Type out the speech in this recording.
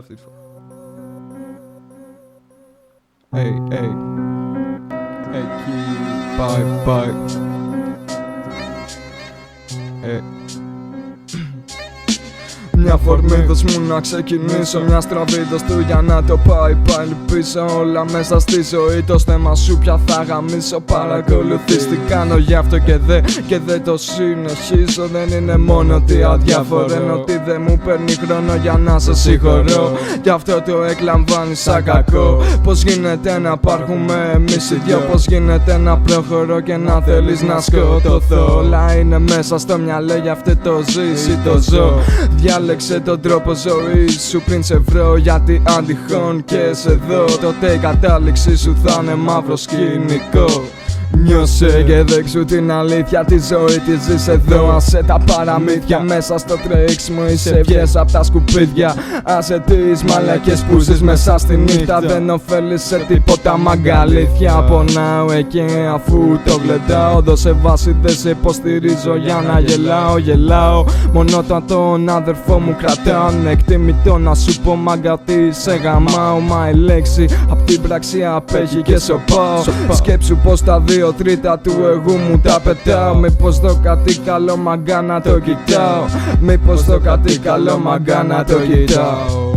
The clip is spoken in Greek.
αυτή τη φορά. Εκεί πάει. Μια φορμή δώσ' μου να ξεκινήσω. Μια στραβή δώσ' του για να το πάει πάλι πίσω. Όλα μέσα στη ζωή, το στέμα σου πια θα γαμίσω. Παρακολουθείς τι κάνω γι' αυτό και δεν το συνεχίζω. Δεν είναι μόνο ότι αδιάφορο, είναι ότι δεν μου παίρνει χρόνο για να σε συγχωρώ. Γι' αυτό το εκλαμβάνεις σαν κακό. Πώς γίνεται να υπάρχουμε εμείς οι δυο, πώς γίνεται να προχωρώ και να θέλεις να σκοτωθώ. Όλα είναι μέσα στο μυαλό, γι' αυτό το ζεις ή το ζω. Διάλεξε τον τρόπο ζωής σου πριν σε βρω, γιατί αν τυχόν και σε δω, τότε η κατάληξη σου θα είναι μαύρο σκηνικό. Νιώσε και δέξου την αλήθεια, τη ζωή τη ζεις εδώ. Άσε τα παραμύθια, μέσα στο τρέξιμο είσαι βγες απ' τα σκουπίδια. Άσε τις μαλακές που ζεις μέσα στη νύχτα, δεν ωφέλεις σε τίποτα μαγκαλήθεια. Πονάω εκεί αφού το γλεντάω, δώσε βάση δεν σε υποστηρίζω για να γελάω. Μόνο όταν τον αδερφό μου κρατάω, είναι εκτιμητό να σου πω μάγκα τι σε γαμάω. Μα η λέξη απ' την πράξη απέχει και σωπάω. Σκέψου πως τα 2/3 του εγώ μου τα πετάω. Μήπως δω κάτι καλό μαγκά να το κοιτάω. Μήπως δω κάτι καλό μαγκά να το κοιτάω.